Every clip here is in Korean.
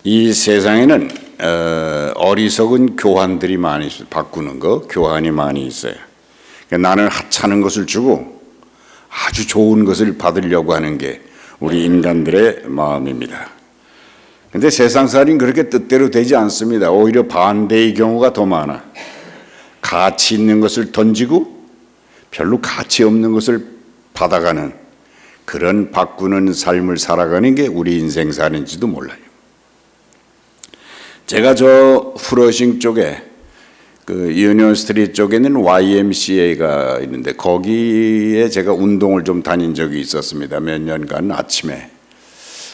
이 세상에는 어리석은 교환들이 많이 있어요. 바꾸는 거, 교환이 많이 있어요. 그러니까 나는 하찮은 것을 주고 아주 좋은 것을 받으려고 하는 게 우리 인간들의 마음입니다. 그런데 세상살이는 그렇게 뜻대로 되지 않습니다. 오히려 반대의 경우가 더 많아. 가치 있는 것을 던지고 별로 가치 없는 것을 받아가는 그런 바꾸는 삶을 살아가는 게 우리 인생살인지도 몰라요. 제가 저 후러싱 쪽에 그 유니온 스트리트 쪽에는 YMCA가 있는데 거기에 제가 운동을 좀 다닌 적이 있었습니다. 몇 년간 아침에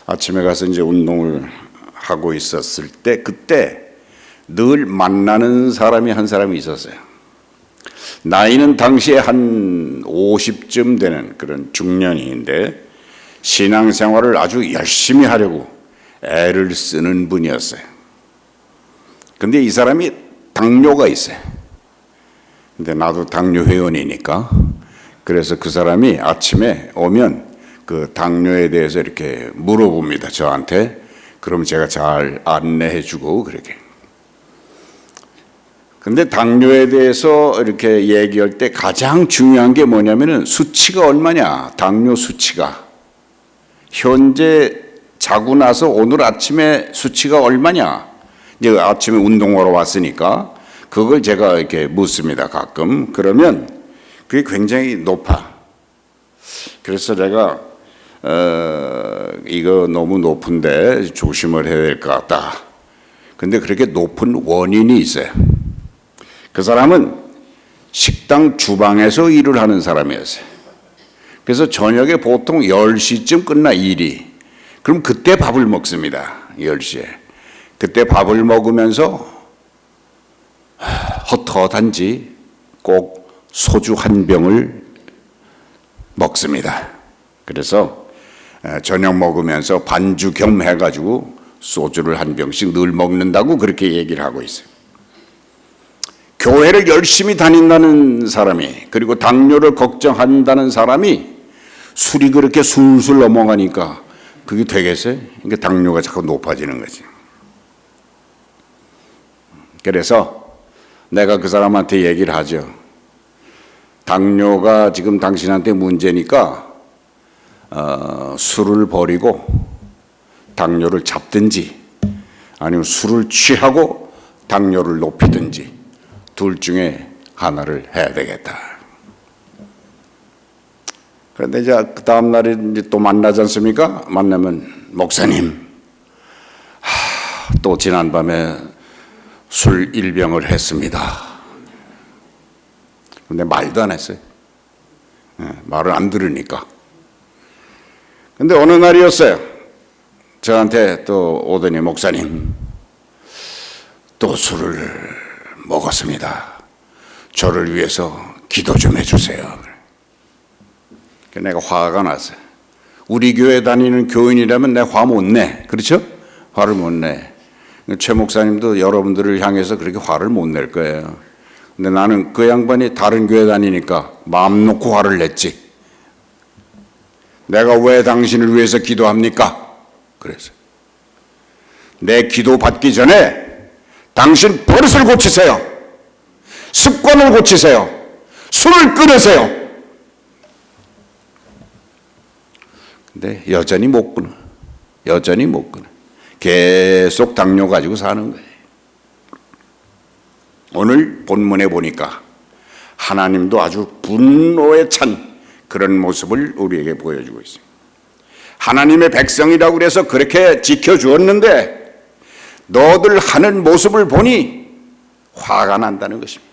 가서 이제 운동을 하고 있었을 때 그때 늘 만나는 사람이 한 사람이 있었어요. 나이는 당시에 한 50쯤 되는 그런 중년인데 신앙생활을 아주 열심히 하려고 애를 쓰는 분이었어요. 근데 이 사람이 당뇨가 있어요. 근데 나도 당뇨 회원이니까 그래서 그 사람이 아침에 오면 그 당뇨에 대해서 이렇게 물어봅니다. 저한테. 그럼 제가 잘 안내해 주고 그렇게. 근데 당뇨에 대해서 이렇게 얘기할 때 가장 중요한 게 뭐냐면은 수치가 얼마냐. 당뇨 수치가. 현재 자고 나서 오늘 아침에 수치가 얼마냐. 이제 아침에 운동하러 왔으니까 그걸 제가 이렇게 묻습니다. 가끔. 그러면 그게 굉장히 높아. 그래서 내가 이거 너무 높은데 조심을 해야 될 것 같다. 근데 그렇게 높은 원인이 있어요. 그 사람은 식당 주방에서 일을 하는 사람이었어요. 그래서 저녁에 보통 10시쯤 끝나 일이. 그럼 그때 밥을 먹습니다. 10시에. 그때 밥을 먹으면서 헛헛한지 꼭 소주 한 병을 먹습니다. 그래서 저녁 먹으면서 반주 겸 해가지고 소주를 한 병씩 늘 먹는다고 그렇게 얘기를 하고 있어요. 교회를 열심히 다닌다는 사람이 그리고 당뇨를 걱정한다는 사람이 술이 그렇게 술술 넘어가니까 그게 되겠어요? 그러니까 당뇨가 자꾸 높아지는 거지. 그래서 내가 그 사람한테 얘기를 하죠. 당뇨가 지금 당신한테 문제니까 술을 버리고 당뇨를 잡든지 아니면 술을 취하고 당뇨를 높이든지 둘 중에 하나를 해야 되겠다. 그런데 이제 그 다음 날에 이제 또 만나지 않습니까? 만나면 목사님, 또 지난밤에 술 일병을 했습니다. 근데 말도 안 했어요. 말을 안 들으니까. 근데 어느 날이었어요. 저한테 또 오더니 목사님, 또 술을 먹었습니다. 저를 위해서 기도 좀 해주세요. 내가 화가 났어요. 우리 교회 다니는 교인이라면 내가 화 못 내. 그렇죠? 화를 못 내. 최 목사님도 여러분들을 향해서 그렇게 화를 못 낼 거예요. 근데 나는 그 양반이 다른 교회 다니니까 마음 놓고 화를 냈지. 내가 왜 당신을 위해서 기도합니까? 그래서 내 기도 받기 전에 당신 버릇을 고치세요. 습관을 고치세요. 술을 끊으세요. 근데 여전히 못 끊어. 여전히 못 끊어. 계속 당뇨 가지고 사는 거예요. 오늘 본문에 보니까 하나님도 아주 분노에 찬 그런 모습을 우리에게 보여주고 있습니다. 하나님의 백성이라고 그래서 그렇게 지켜주었는데 너들 하는 모습을 보니 화가 난다는 것입니다.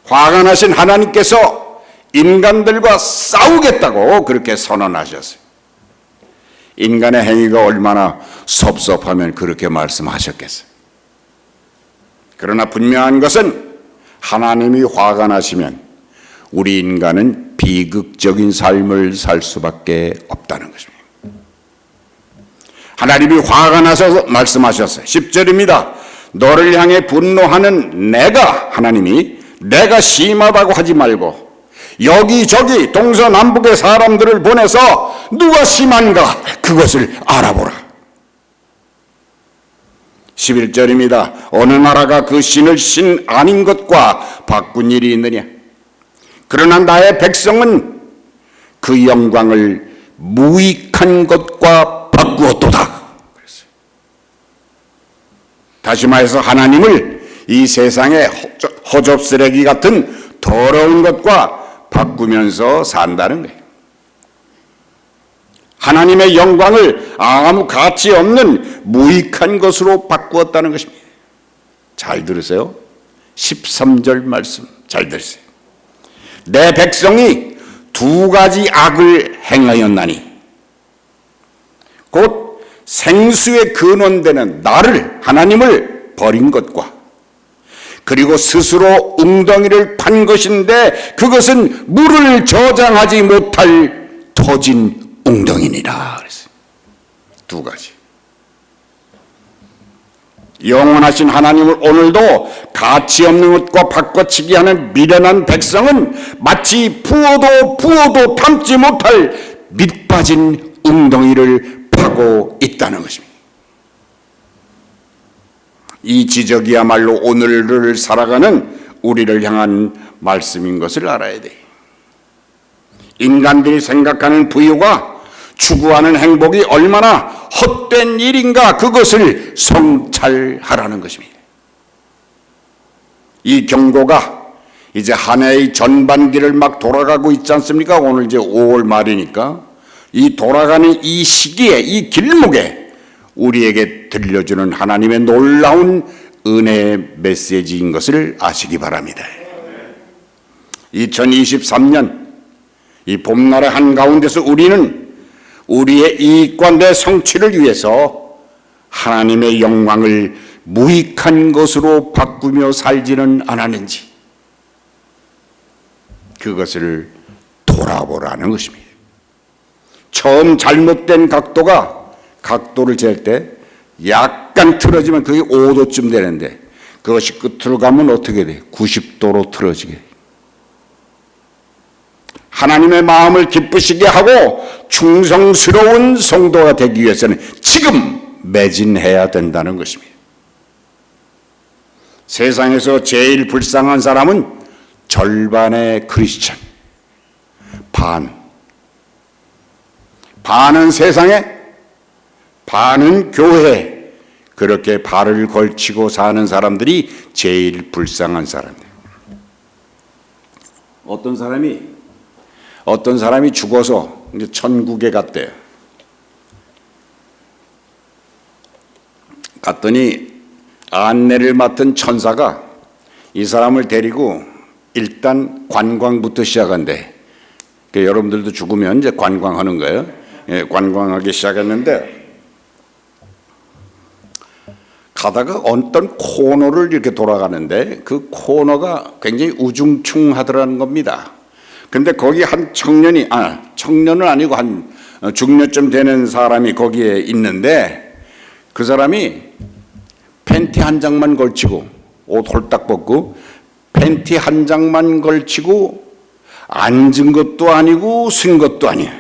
화가 나신 하나님께서 인간들과 싸우겠다고 그렇게 선언하셨어요. 인간의 행위가 얼마나 섭섭하면 그렇게 말씀하셨겠어요. 그러나 분명한 것은 하나님이 화가 나시면 우리 인간은 비극적인 삶을 살 수밖에 없다는 것입니다. 하나님이 화가 나셔서 말씀하셨어요. 10절입니다. 너를 향해 분노하는 내가, 하나님이 내가 심하다고 하지 말고 여기저기 동서남북의 사람들을 보내서 누가 심한가 그것을 알아보라. 11절입니다. 어느 나라가 그 신을 신 아닌 것과 바꾼 일이 있느냐? 그러나 나의 백성은 그 영광을 무익한 것과 바꾸었도다. 다시 말해서 하나님을 이 세상의 허접 쓰레기 같은 더러운 것과 바꾸면서 산다는 거예요. 하나님의 영광을 아무 가치 없는 무익한 것으로 바꾸었다는 것입니다. 잘 들으세요. 13절 말씀 잘 들으세요. 내 백성이 두 가지 악을 행하였나니 곧 생수의 근원되는 나를 하나님을 버린 것과 그리고 스스로 웅덩이를 판 것인데 그것은 물을 저장하지 못할 터진 웅덩이니라. 그랬어요. 두 가지. 영원하신 하나님을 오늘도 가치 없는 것과 바꿔치기 하는 미련한 백성은 마치 부어도 담지 못할 밑빠진 웅덩이를 파고 있다는 것입니다. 이 지적이야말로 오늘을 살아가는 우리를 향한 말씀인 것을 알아야 돼요. 인간들이 생각하는 부유가 추구하는 행복이 얼마나 헛된 일인가 그것을 성찰하라는 것입니다. 이 경고가 이제 한 해의 전반기를 막 돌아가고 있지 않습니까? 오늘 이제 5월 말이니까 이 돌아가는 이 시기에 이 길목에 우리에게 들려주는 하나님의 놀라운 은혜의 메시지인 것을 아시기 바랍니다. 2023년 이 봄날의 한가운데서 우리는 우리의 이익과 내 성취를 위해서 하나님의 영광을 무익한 것으로 바꾸며 살지는 않았는지 그것을 돌아보라는 것입니다. 처음 잘못된 각도를 잴 때 약간 틀어지면 그게 5도쯤 되는데 그것이 끝으로 가면 어떻게 돼? 90도로 틀어지게 돼. 하나님의 마음을 기쁘시게 하고 충성스러운 성도가 되기 위해서는 지금 매진해야 된다는 것입니다. 세상에서 제일 불쌍한 사람은 절반의 크리스찬, 반은 세상에, 반은 교회, 그렇게 발을 걸치고 사는 사람들이 제일 불쌍한 사람들. 어떤 사람이 죽어서 이제 천국에 갔대요. 갔더니 안내를 맡은 천사가 이 사람을 데리고 일단 관광부터 시작한대. 그러니까 여러분들도 죽으면 이제 관광하는 거예요. 예, 관광하기 시작했는데 가다가 어떤 코너를 이렇게 돌아가는데 그 코너가 굉장히 우중충하더라는 겁니다. 근데 거기 한 청년은 아니고 한 중년쯤 되는 사람이 거기에 있는데 그 사람이 팬티 한 장만 걸치고 옷 홀딱 벗고 팬티 한 장만 걸치고 앉은 것도 아니고 쓴 것도 아니에요.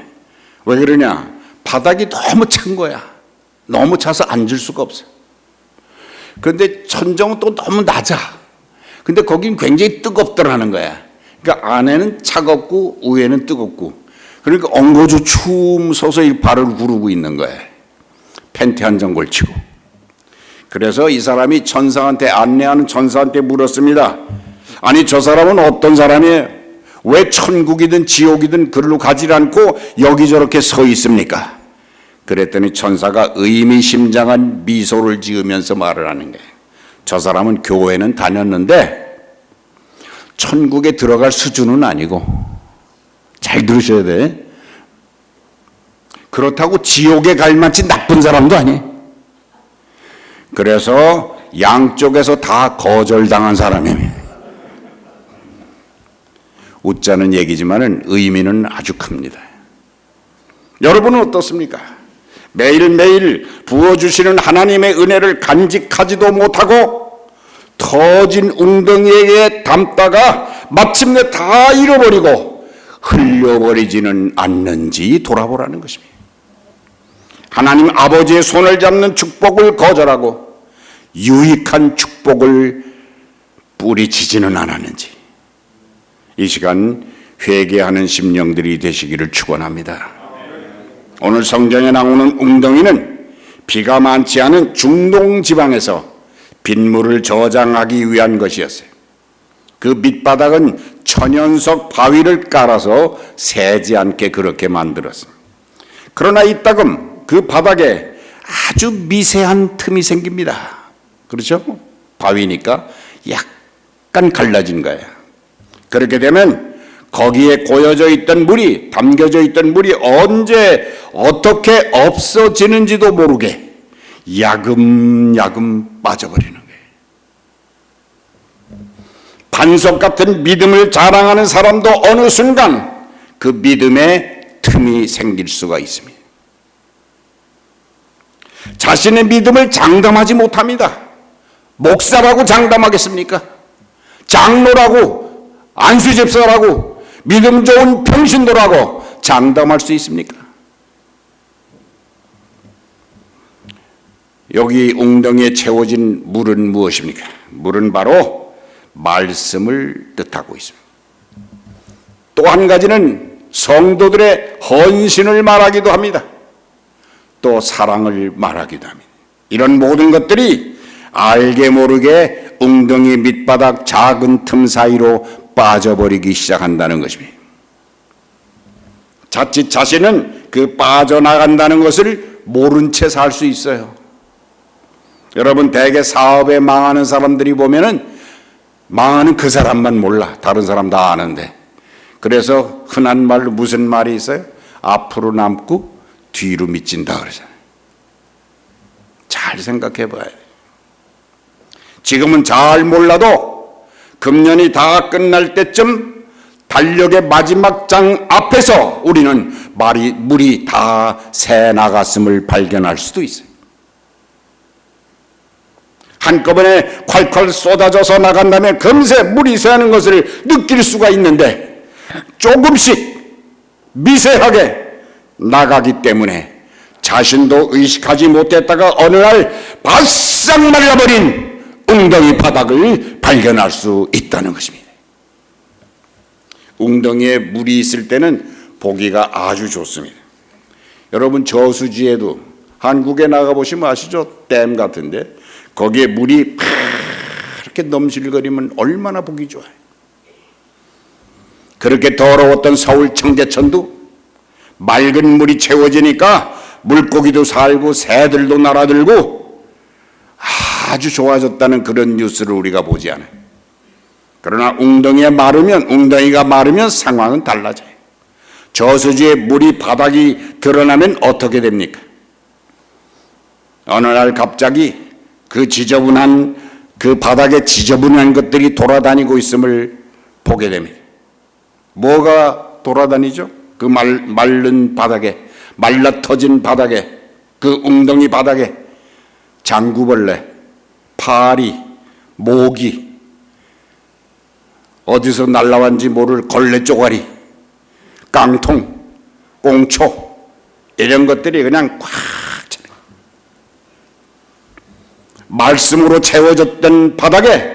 왜 그러냐? 바닥이 너무 찬 거야. 너무 차서 앉을 수가 없어요. 그런데 천정은 또 너무 낮아. 근데 거긴 굉장히 뜨겁더라는 거야. 그러니까 안에는 차갑고 위에는 뜨겁고 그러니까 엉거주 춤 서서 이 발을 구르고 있는 거예요. 팬티 한 장 걸치고. 그래서 이 사람이 안내하는 천사한테 물었습니다. 아니 저 사람은 어떤 사람이에요? 왜 천국이든 지옥이든 그리로 가지 않고 여기 저렇게 서 있습니까? 그랬더니 천사가 의미심장한 미소를 지으면서 말을 하는 거예요. 저 사람은 교회는 다녔는데 천국에 들어갈 수준은 아니고, 잘 들으셔야 돼. 그렇다고 지옥에 갈 만치 나쁜 사람도 아니에요. 그래서 양쪽에서 다 거절당한 사람입니다. 웃자는 얘기지만은 의미는 아주 큽니다. 여러분은 어떻습니까? 매일매일 부어주시는 하나님의 은혜를 간직하지도 못하고 터진 웅덩이에 담다가 마침내 다 잃어버리고 흘려버리지는 않는지 돌아보라는 것입니다. 하나님 아버지의 손을 잡는 축복을 거절하고 유익한 축복을 뿌리치지는 않았는지 이 시간 회개하는 심령들이 되시기를 축원합니다. 오늘 성경에 나오는 웅덩이는 비가 많지 않은 중동 지방에서 빗물을 저장하기 위한 것이었어요. 그 밑바닥은 천연석 바위를 깔아서 새지 않게 그렇게 만들었습니다. 그러나 이따금 그 바닥에 아주 미세한 틈이 생깁니다. 그렇죠? 바위니까 약간 갈라진 거예요. 그렇게 되면 거기에 고여져 있던 물이, 담겨져 있던 물이 언제 어떻게 없어지는지도 모르게 야금야금 빠져버리는 거예요. 반석 같은 믿음을 자랑하는 사람도 어느 순간 그 믿음에 틈이 생길 수가 있습니다. 자신의 믿음을 장담하지 못합니다. 목사라고 장담하겠습니까? 장로라고, 안수집사라고, 믿음 좋은 평신도라고 장담할 수 있습니까? 여기 웅덩이에 채워진 물은 무엇입니까? 물은 바로 말씀을 뜻하고 있습니다. 또 한 가지는 성도들의 헌신을 말하기도 합니다. 또 사랑을 말하기도 합니다. 이런 모든 것들이 알게 모르게 웅덩이 밑바닥 작은 틈 사이로 빠져버리기 시작한다는 것입니다. 자칫 자신은 그 빠져나간다는 것을 모른 채 살 수 있어요. 여러분, 대개 사업에 망하는 사람들이 보면은 망하는 그 사람만 몰라. 다른 사람 다 아는데. 그래서 흔한 말로 무슨 말이 있어요? 앞으로 남고 뒤로 미친다 그러잖아요. 잘 생각해 봐야 돼요. 지금은 잘 몰라도 금년이 다 끝날 때쯤 달력의 마지막 장 앞에서 우리는 물이 다 새 나갔음을 발견할 수도 있어요. 한꺼번에 콸콸 쏟아져서 나간 다음에 금세 물이 새는 것을 느낄 수가 있는데 조금씩 미세하게 나가기 때문에 자신도 의식하지 못했다가 어느 날 바싹 말라버린 웅덩이 바닥을 발견할 수 있다는 것입니다. 웅덩이에 물이 있을 때는 보기가 아주 좋습니다. 여러분, 저수지에도 한국에 나가보시면 아시죠? 댐 같은데 거기에 물이 이렇게 넘실거리면 얼마나 보기 좋아요. 그렇게 더러웠던 서울 청계천도 맑은 물이 채워지니까 물고기도 살고 새들도 날아들고 아주 좋아졌다는 그런 뉴스를 우리가 보지 않아요. 그러나 웅덩이가 마르면 상황은 달라져요. 저수지에 물이 바닥이 드러나면 어떻게 됩니까? 어느 날 갑자기 그 바닥에 지저분한 것들이 돌아다니고 있음을 보게 됩니다. 뭐가 돌아다니죠? 그 마른 바닥에, 말라터진 바닥에, 그 웅덩이 바닥에 장구벌레, 파리, 모기, 어디서 날라왔는지 모를 걸레 쪼가리, 깡통, 꽁초 이런 것들이 그냥 꽉 차요. 말씀으로 채워졌던 바닥에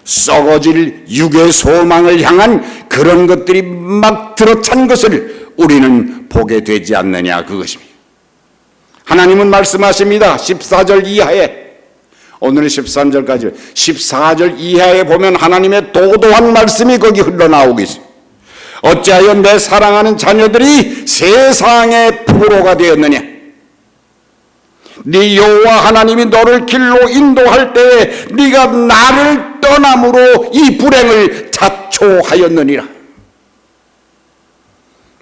썩어질 육의 소망을 향한 그런 것들이 막 들어찬 것을 우리는 보게 되지 않느냐, 그것입니다. 하나님은 말씀하십니다. 14절 이하에, 오늘은 13절까지 14절 이하에 보면 하나님의 도도한 말씀이 거기 흘러나오고 있습니다. 어찌하여 내 사랑하는 자녀들이 세상의 포로가 되었느냐? 네 여호와 하나님이 너를 길로 인도할 때에 네가 나를 떠남으로 이 불행을 자초하였느니라.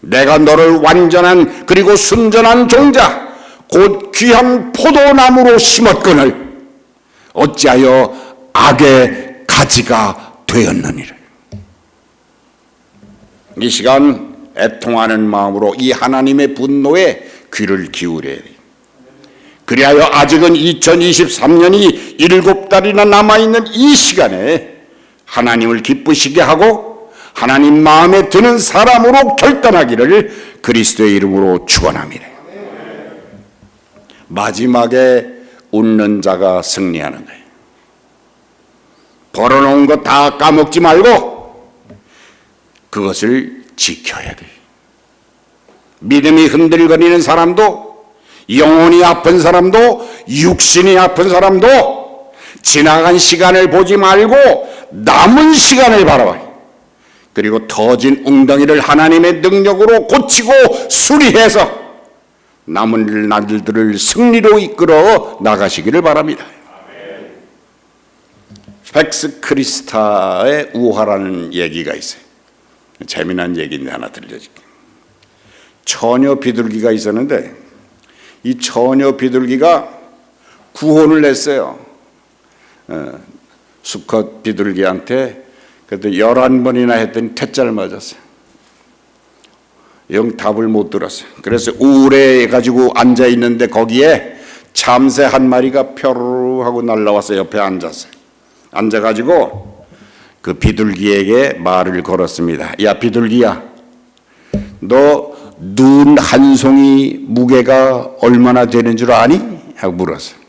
내가 너를 완전한 그리고 순전한 종자 곧 귀한 포도나무로 심었거늘 어찌하여 악의 가지가 되었느니라. 이 시간 애통하는 마음으로 이 하나님의 분노에 귀를 기울여야 돼요. 그리하여 아직은 2023년이 7달이나 남아있는 이 시간에 하나님을 기쁘시게 하고 하나님 마음에 드는 사람으로 결단하기를 그리스도의 이름으로 축원합니다. 마지막에 웃는 자가 승리하는 거예요. 벌어놓은 거 다 까먹지 말고 그것을 지켜야 돼. 믿음이 흔들거리는 사람도, 영혼이 아픈 사람도, 육신이 아픈 사람도 지나간 시간을 보지 말고 남은 시간을 바라봐요. 그리고 터진 웅덩이를 하나님의 능력으로 고치고 수리해서 남은 날들을 승리로 이끌어 나가시기를 바랍니다. 펙스 크리스타의 우화라는 얘기가 있어요. 재미난 얘기인데 하나 들려줄게요. 처녀 비둘기가 있었는데 이 처녀 비둘기가 구혼을 냈어요. 수컷 비둘기한테. 그래도 11번이나 했더니 퇴짜를 맞았어요. 영 답을 못 들었어요. 그래서 우울해가지고 앉아있는데 거기에 참새 한 마리가 펴르르 하고 날라와서 옆에 앉았어요. 앉아가지고 그 비둘기에게 말을 걸었습니다. 야 비둘기야, 너 눈 한 송이 무게가 얼마나 되는 줄 아니? 하고 물었어요.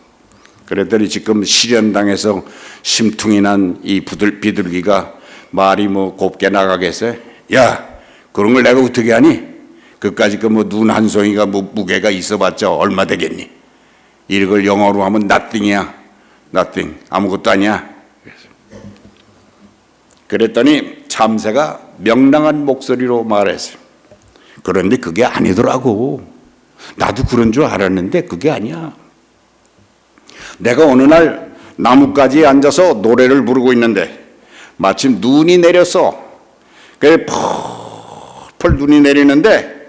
그랬더니 지금 실현당해서 심퉁이 난 이 비둘기가 말이 뭐 곱게 나가겠어요? 야, 그런 걸 내가 어떻게 하니? 그까짓 그 뭐 눈 한 송이가 뭐 무게가 있어봤자 얼마 되겠니? 이걸 영어로 하면 nothing이야. nothing. 아무것도 아니야. 그랬더니 참새가 명랑한 목소리로 말했어요. 그런데 그게 아니더라고. 나도 그런 줄 알았는데 그게 아니야. 내가 어느 날 나뭇가지에 앉아서 노래를 부르고 있는데 마침 눈이 내렸어. 그래 펄펄 눈이 내리는데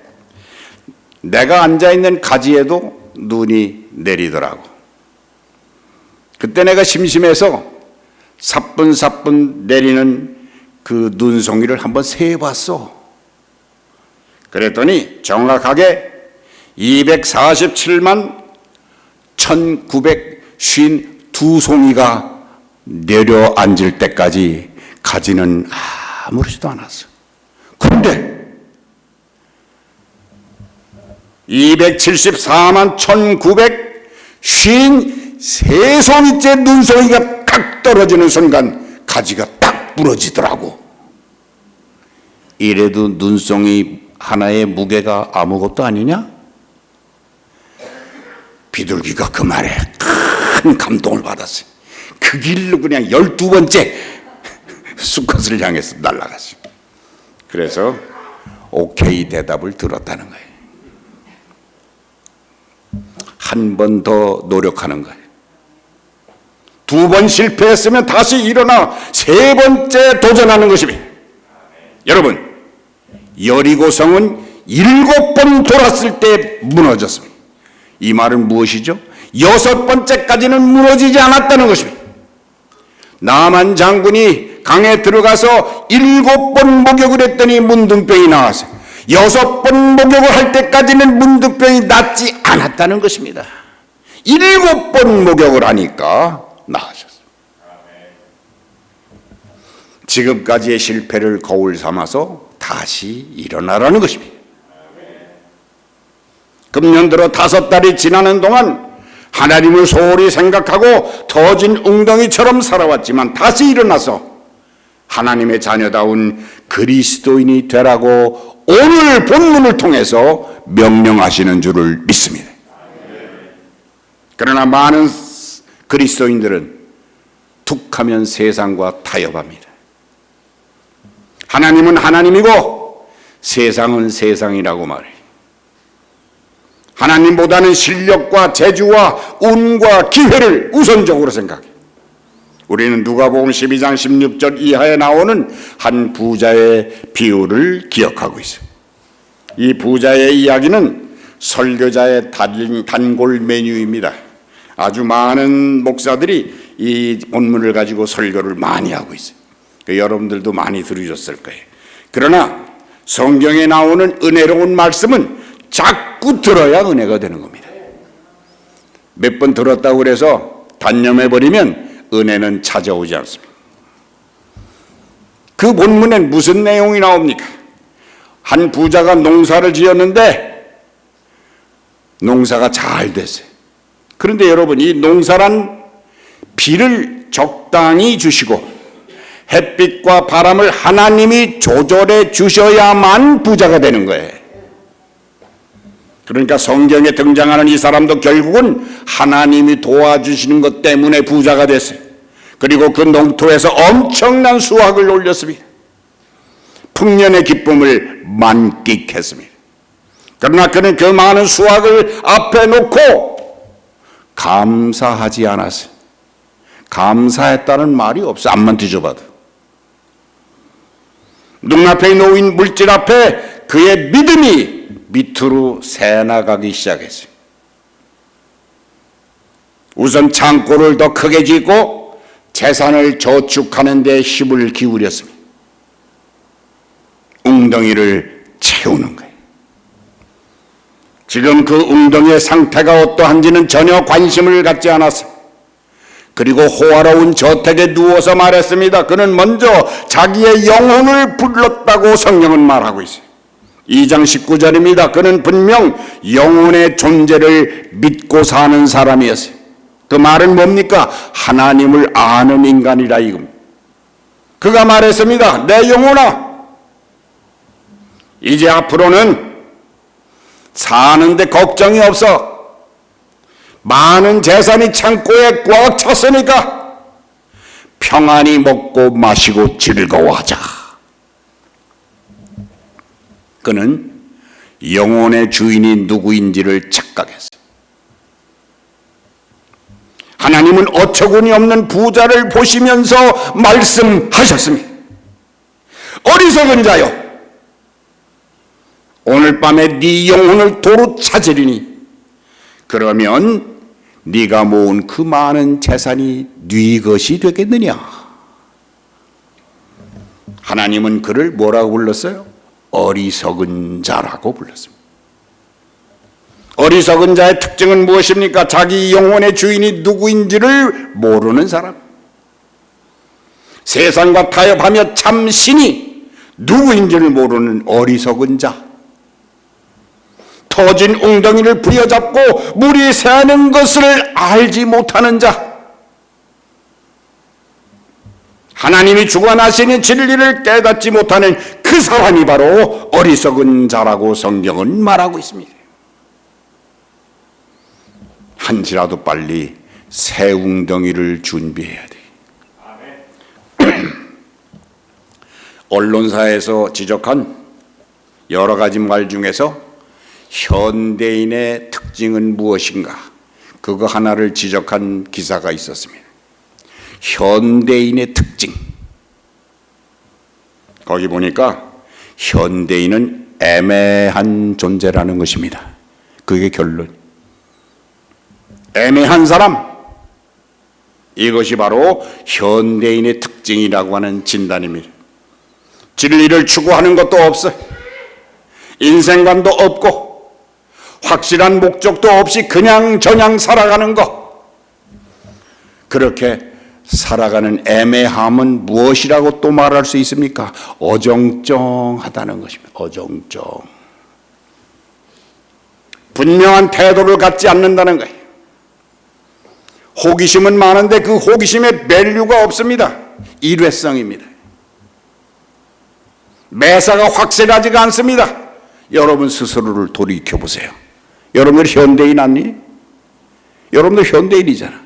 내가 앉아있는 가지에도 눈이 내리더라고. 그때 내가 심심해서 사뿐사뿐 내리는 그 눈송이를 한번 세봤어. 그랬더니 정확하게 247만 1952송이가 내려앉을 때까지 가지는 아무렇지도 않았어. 그런데 274만 1953송이째 눈송이가 딱 떨어지는 순간 가지가 딱 부러지더라고. 이래도 눈송이 하나의 무게가 아무것도 아니냐? 비둘기가 그 말에 큰 감동을 받았어요. 그 길로 그냥 12번째 수컷을 향해서 날아갔어요. 그래서 오케이 대답을 들었다는 거예요. 한 번 더 노력하는 거예요. 2번 실패했으면 다시 일어나 3번째 도전하는 것입니다. 여러분, 여리고성은 7번 돌았을 때 무너졌습니다. 이 말은 무엇이죠? 6번째까지는 무너지지 않았다는 것입니다. 나만 장군이 강에 들어가서 7번 목욕을 했더니 문둥병이 나왔어요. 6번 목욕을 할 때까지는 문둥병이 낫지 않았다는 것입니다. 7번 목욕을 하니까 나아졌어요. 지금까지의 실패를 거울 삼아서 다시 일어나라는 것입니다. 금년 들어 5달이 지나는 동안 하나님을 소홀히 생각하고 터진 웅덩이처럼 살아왔지만 다시 일어나서 하나님의 자녀다운 그리스도인이 되라고 오늘 본문을 통해서 명령하시는 줄을 믿습니다. 그러나 많은 그리스도인들은 툭하면 세상과 타협합니다. 하나님은 하나님이고 세상은 세상이라고 말해요. 하나님보다는 실력과 재주와 운과 기회를 우선적으로 생각해요. 우리는 누가복음 12장 16절 이하에 나오는 한 부자의 비유를 기억하고 있어요. 이 부자의 이야기는 설교자의 단골 메뉴입니다. 아주 많은 목사들이 이 본문을 가지고 설교를 많이 하고 있어요. 여러분들도 많이 들으셨을 거예요. 그러나 성경에 나오는 은혜로운 말씀은 자꾸 들어야 은혜가 되는 겁니다. 몇 번 들었다고 그래서 단념해버리면 은혜는 찾아오지 않습니다. 그 본문엔 무슨 내용이 나옵니까? 한 부자가 농사를 지었는데 농사가 잘 됐어요. 그런데 여러분, 이 농사란 비를 적당히 주시고 햇빛과 바람을 하나님이 조절해 주셔야만 부자가 되는 거예요. 그러니까 성경에 등장하는 이 사람도 결국은 하나님이 도와주시는 것 때문에 부자가 됐어요. 그리고 그 농토에서 엄청난 수확을 올렸습니다. 풍년의 기쁨을 만끽했습니다. 그러나 그는 그 많은 수확을 앞에 놓고 감사하지 않았어요. 감사했다는 말이 없어. 앞만 뒤져봐도. 눈앞에 놓인 물질 앞에 그의 믿음이 밑으로 새나가기 시작했어요. 우선 창고를 더 크게 짓고 재산을 저축하는 데 힘을 기울였습니다. 웅덩이를 채우는 거예요. 지금 그 웅덩이의 상태가 어떠한지는 전혀 관심을 갖지 않았어요. 그리고 호화로운 저택에 누워서 말했습니다. 그는 먼저 자기의 영혼을 불렀다고 성경은 말하고 있어요. 2장 19절입니다. 그는 분명 영혼의 존재를 믿고 사는 사람이었어요. 그 말은 뭡니까? 하나님을 아는 인간이라 이겁니다. 그가 말했습니다. 내 영혼아, 이제 앞으로는 사는데 걱정이 없어. 많은 재산이 창고에 꽉 찼으니까 평안히 먹고 마시고 즐거워하자. 그는 영혼의 주인이 누구인지를 착각했어요. 하나님은 어처구니 없는 부자를 보시면서 말씀하셨습니다. 어리석은 자여, 오늘 밤에 네 영혼을 도로 찾으리니 그러면 네가 모은 그 많은 재산이 네 것이 되겠느냐. 하나님은 그를 뭐라고 불렀어요? 어리석은 자라고 불렀습니다. 어리석은 자의 특징은 무엇입니까? 자기 영혼의 주인이 누구인지를 모르는 사람. 세상과 타협하며 참 신이 누구인지를 모르는 어리석은 자. 터진 웅덩이를 부여잡고 물이 새는 것을 알지 못하는 자. 하나님이 주관하시는 진리를 깨닫지 못하는 그 사람이 바로 어리석은 자라고 성경은 말하고 있습니다. 한시라도 빨리 새 웅덩이를 준비해야 돼. 언론사에서 지적한 여러 가지 말 중에서 현대인의 특징은 무엇인가? 그거 하나를 지적한 기사가 있었습니다. 현대인의 특징. 거기 보니까 현대인은 애매한 존재라는 것입니다. 그게 결론. 애매한 사람. 이것이 바로 현대인의 특징이라고 하는 진단입니다. 진리를 추구하는 것도 없어요. 인생관도 없고 확실한 목적도 없이 그냥 저냥 살아가는 것. 그렇게 살아가는 애매함은 무엇이라고 또 말할 수 있습니까? 어정쩡하다는 것입니다. 어정쩡. 분명한 태도를 갖지 않는다는 거예요. 호기심은 많은데 그 호기심에 밸류가 없습니다. 일회성입니다. 매사가 확실하지가 않습니다. 여러분 스스로를 돌이켜보세요. 여러분들 현대인 아니? 여러분들 현대인이잖아.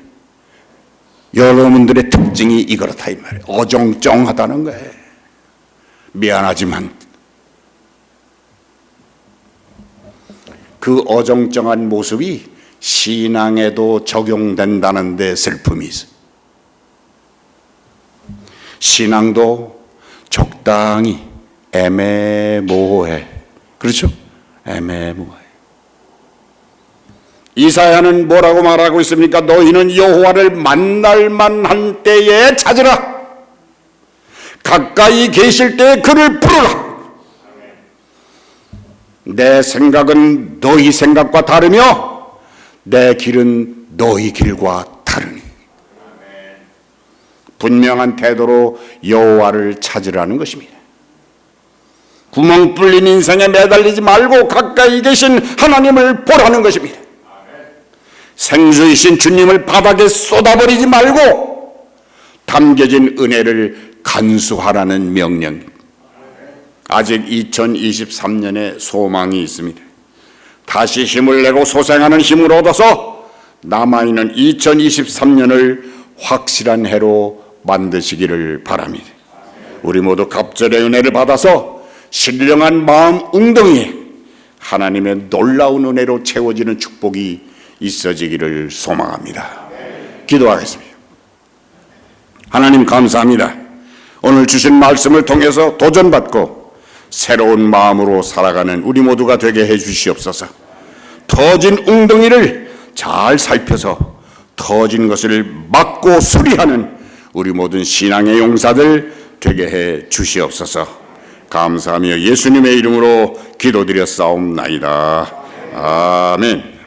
여러분들의 특징이 이렇다 이 말이에요. 어정쩡하다는 거예요. 미안하지만 그 어정쩡한 모습이 신앙에도 적용된다는 데 슬픔이 있어요. 신앙도 적당히 애매모호해. 그렇죠? 애매모호해. 이사야는 뭐라고 말하고 있습니까? 너희는 여호와를 만날 만한 때에 찾으라. 가까이 계실 때에 그를 부르라. 내 생각은 너희 생각과 다르며 내 길은 너희 길과 다르니. 분명한 태도로 여호와를 찾으라는 것입니다. 구멍 뚫린 인생에 매달리지 말고 가까이 계신 하나님을 보라는 것입니다. 생수이신 주님을 바닥에 쏟아버리지 말고 담겨진 은혜를 간수하라는 명령. 아직 2023년에 소망이 있습니다. 다시 힘을 내고 소생하는 힘을 얻어서 남아있는 2023년을 확실한 해로 만드시기를 바랍니다. 우리 모두 갑절의 은혜를 받아서 신령한 마음 웅덩이에 하나님의 놀라운 은혜로 채워지는 축복이 있어지기를 소망합니다. 기도하겠습니다. 하나님 감사합니다. 오늘 주신 말씀을 통해서 도전받고 새로운 마음으로 살아가는 우리 모두가 되게 해 주시옵소서. 터진 웅덩이를 잘 살펴서 터진 것을 막고 수리하는 우리 모든 신앙의 용사들 되게 해 주시옵소서. 감사하며 예수님의 이름으로 기도드렸사옵나이다. 아멘.